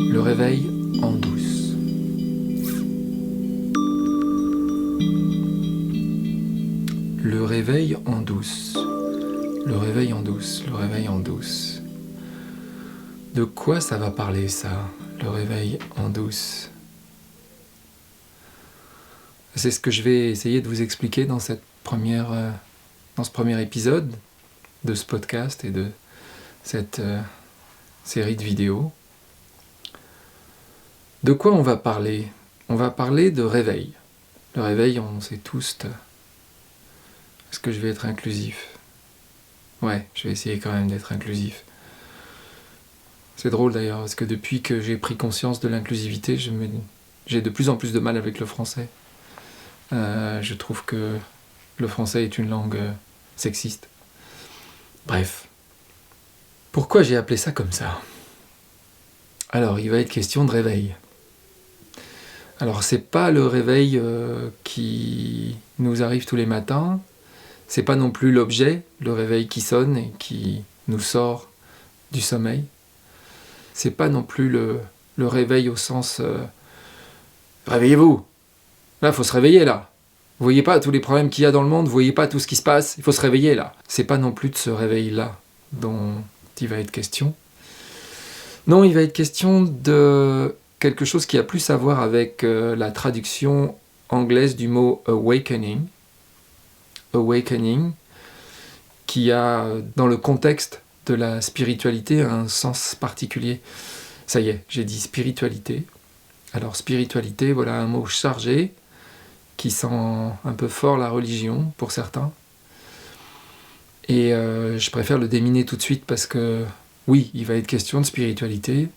Le réveil en douce. Le réveil en douce. Le réveil en douce. Le réveil en douce. De quoi ça va parler ça, le réveil en douce? C'est ce que je vais essayer de vous expliquer dans ce premier épisode de ce podcast et de cette série de vidéos. De quoi on va parler? On va parler de réveil. Le réveil, on sait tous. Est-ce que je vais être inclusif? Ouais, je vais essayer quand même d'être inclusif. C'est drôle d'ailleurs, parce que depuis que j'ai pris conscience de l'inclusivité, j'ai de plus en plus de mal avec le français. Je trouve que le français est une langue sexiste. Bref. Pourquoi j'ai appelé ça comme ça? Alors, il va être question de réveil. Alors, c'est pas le réveil qui nous arrive tous les matins. C'est pas non plus l'objet, le réveil qui sonne et qui nous sort du sommeil. C'est pas non plus le réveil au sens réveillez-vous. Là, il faut se réveiller là. Vous voyez pas tous les problèmes qu'il y a dans le monde, vous voyez pas tout ce qui se passe, il faut se réveiller là. C'est pas non plus de ce réveil-là dont il va être question. Non, il va être question de quelque chose qui a plus à voir avec la traduction anglaise du mot awakening. Awakening, qui a, dans le contexte de la spiritualité, un sens particulier. Ça y est, j'ai dit spiritualité. Alors spiritualité, voilà un mot chargé, qui sent un peu fort la religion, pour certains. Et je préfère le déminer tout de suite parce que, oui, il va être question de spiritualité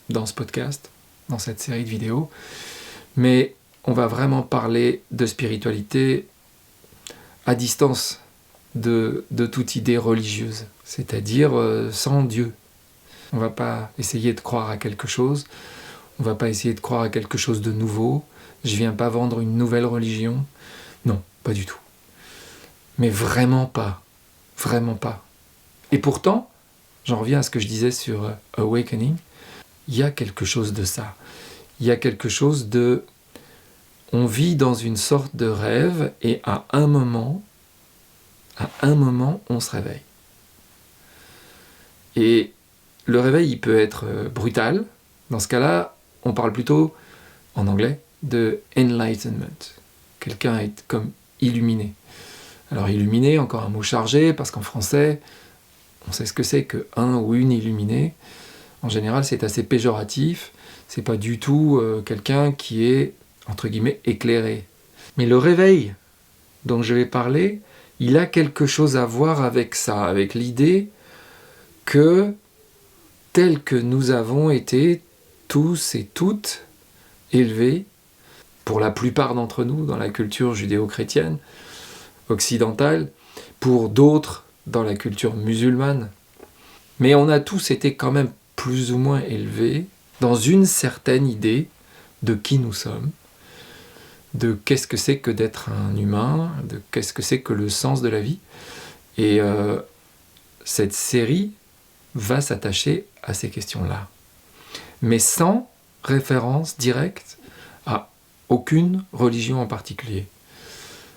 dans ce podcast, dans cette série de vidéos, mais on va vraiment parler de spiritualité à distance de toute idée religieuse, c'est-à-dire sans Dieu. On ne va pas essayer de croire à quelque chose, on ne va pas essayer de croire à quelque chose de nouveau, je ne viens pas vendre une nouvelle religion, non, pas du tout. Mais vraiment pas, vraiment pas. Et pourtant, j'en reviens à ce que je disais sur Awakening, il y a quelque chose de ça. Il y a quelque chose de... On vit dans une sorte de rêve et à un moment, on se réveille. Et le réveil, il peut être brutal. Dans ce cas-là, on parle plutôt, en anglais, de enlightenment. Quelqu'un est comme illuminé. Alors illuminé, encore un mot chargé, parce qu'en français, on sait ce que c'est que un ou une illuminée. En général, c'est assez péjoratif. C'est pas du tout quelqu'un qui est, entre guillemets, éclairé. Mais le réveil dont je vais parler, il a quelque chose à voir avec ça, avec l'idée que, tel que nous avons été tous et toutes élevés, pour la plupart d'entre nous dans la culture judéo-chrétienne, occidentale, pour d'autres dans la culture musulmane, mais on a tous été quand même plus ou moins élevés dans une certaine idée de qui nous sommes, de qu'est-ce que c'est que d'être un humain, de qu'est-ce que c'est que le sens de la vie. Et cette série va s'attacher à ces questions-là, mais sans référence directe à aucune religion en particulier.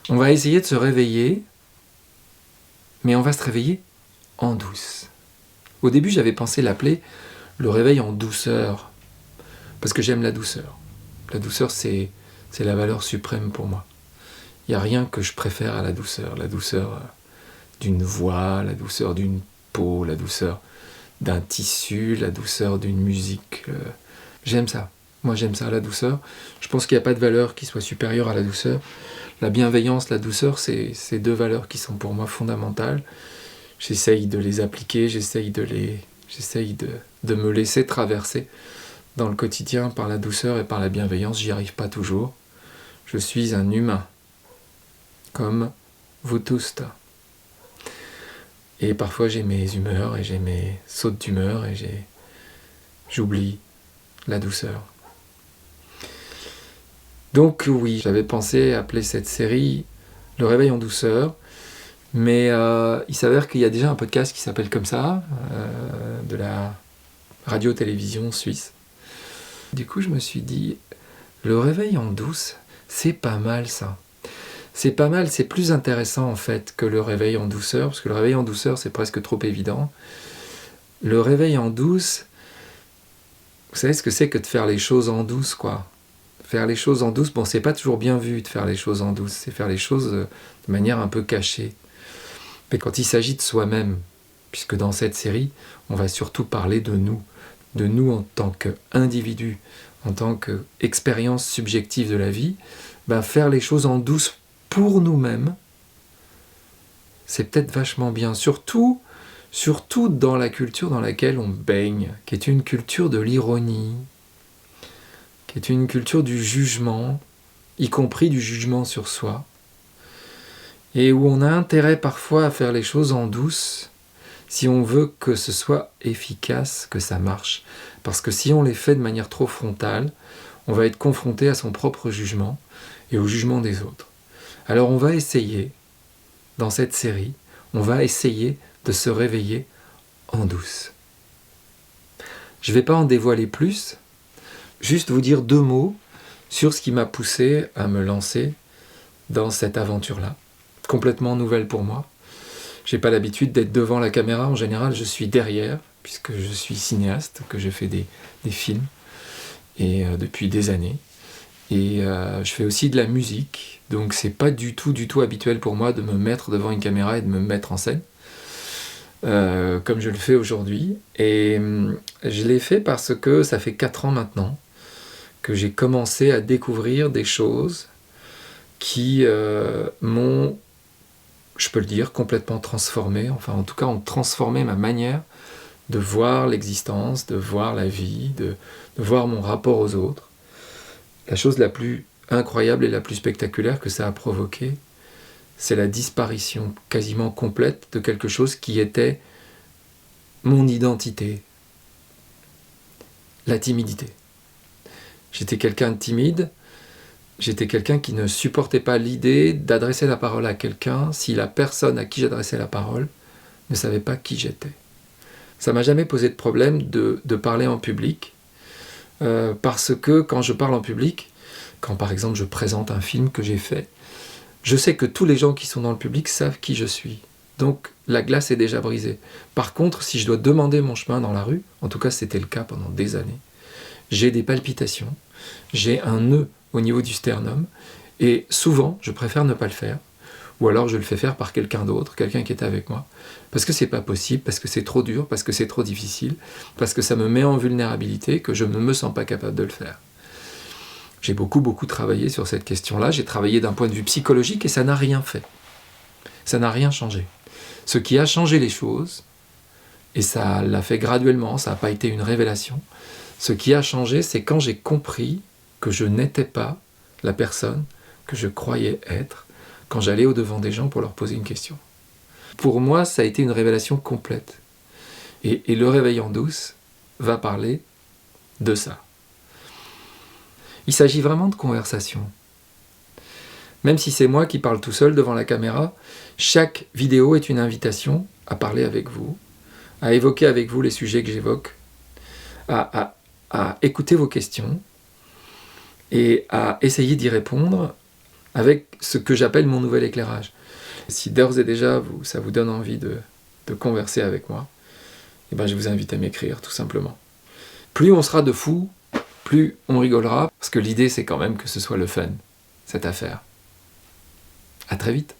On va essayer de se réveiller, mais on va se réveiller en douce. Au début, j'avais pensé l'appeler le réveil en douceur, parce que j'aime la douceur. La douceur, c'est la valeur suprême pour moi. Il n'y a rien que je préfère à la douceur d'une voix, la douceur d'une peau, la douceur d'un tissu, la douceur d'une musique. J'aime ça. Moi, j'aime ça, la douceur. Je pense qu'il n'y a pas de valeur qui soit supérieure à la douceur. La bienveillance, la douceur, c'est deux valeurs qui sont pour moi fondamentales. J'essaye de les appliquer, j'essaye de me laisser traverser dans le quotidien par la douceur et par la bienveillance. J'y arrive pas toujours. Je suis un humain, comme vous tous. Et parfois j'ai mes humeurs et j'ai mes sautes d'humeur et j'oublie la douceur. Donc oui, j'avais pensé appeler cette série Le réveil en douceur, mais il s'avère qu'il y a déjà un podcast qui s'appelle comme ça, de la radio-télévision suisse, Du coup, je me suis dit, le réveil en douce, c'est pas mal ça. C'est pas mal, c'est plus intéressant en fait que le réveil en douceur, parce que le réveil en douceur, c'est presque trop évident. Le réveil en douce, vous savez ce que c'est que de faire les choses en douce, quoi. Faire les choses en douce, bon, c'est pas toujours bien vu de faire les choses en douce, c'est faire les choses de manière un peu cachée. Mais quand il s'agit de soi-même, puisque dans cette série, on va surtout parler de nous en tant qu'individu, en tant qu'expérience subjective de la vie, ben faire les choses en douce pour nous-mêmes, c'est peut-être vachement bien, surtout dans la culture dans laquelle on baigne, qui est une culture de l'ironie, qui est une culture du jugement, y compris du jugement sur soi, et où on a intérêt parfois à faire les choses en douce, si on veut que ce soit efficace, que ça marche. Parce que si on les fait de manière trop frontale, on va être confronté à son propre jugement et au jugement des autres. Alors on va essayer, dans cette série, on va essayer de se réveiller en douce. Je ne vais pas en dévoiler plus, juste vous dire 2 mots sur ce qui m'a poussé à me lancer dans cette aventure-là, complètement nouvelle pour moi. J'ai pas l'habitude d'être devant la caméra, en général je suis derrière, puisque je suis cinéaste, que je fais des films et depuis des années. Et je fais aussi de la musique, donc c'est pas du tout habituel pour moi de me mettre devant une caméra et de me mettre en scène, comme je le fais aujourd'hui. Et je l'ai fait parce que ça fait 4 ans maintenant que j'ai commencé à découvrir des choses qui m'ont, je peux le dire, complètement transformé, enfin en tout cas ont transformé ma manière de voir l'existence, de voir la vie, de voir mon rapport aux autres. La chose la plus incroyable et la plus spectaculaire que ça a provoqué, c'est la disparition quasiment complète de quelque chose qui était mon identité, la timidité. J'étais quelqu'un de timide, j'étais quelqu'un qui ne supportait pas l'idée d'adresser la parole à quelqu'un si la personne à qui j'adressais la parole ne savait pas qui j'étais. Ça m'a jamais posé de problème de parler en public, parce que quand je parle en public, quand par exemple je présente un film que j'ai fait, je sais que tous les gens qui sont dans le public savent qui je suis. Donc la glace est déjà brisée. Par contre, si je dois demander mon chemin dans la rue, en tout cas c'était le cas pendant des années, j'ai des palpitations, j'ai un nœud au niveau du sternum, et souvent je préfère ne pas le faire, ou alors je le fais faire par quelqu'un d'autre, quelqu'un qui est avec moi, parce que c'est pas possible, parce que c'est trop dur, parce que c'est trop difficile, parce que ça me met en vulnérabilité, que je ne me sens pas capable de le faire. J'ai beaucoup travaillé sur cette question-là, j'ai travaillé d'un point de vue psychologique et ça n'a rien fait. Ça n'a rien changé. Ce qui a changé les choses, et ça l'a fait graduellement, ça n'a pas été une révélation, ce qui a changé, c'est quand j'ai compris que je n'étais pas la personne que je croyais être quand j'allais au-devant des gens pour leur poser une question. Pour moi, ça a été une révélation complète. Et le réveil en douce va parler de ça. Il s'agit vraiment de conversation. Même si c'est moi qui parle tout seul devant la caméra, chaque vidéo est une invitation à parler avec vous, à évoquer avec vous les sujets que j'évoque, à écouter vos questions et à essayer d'y répondre avec ce que j'appelle mon nouvel éclairage. Si d'ores et déjà ça vous donne envie de converser avec moi, eh ben je vous invite à m'écrire tout simplement. Plus on sera de fous, plus on rigolera, parce que l'idée c'est quand même que ce soit le fun, cette affaire. À très vite.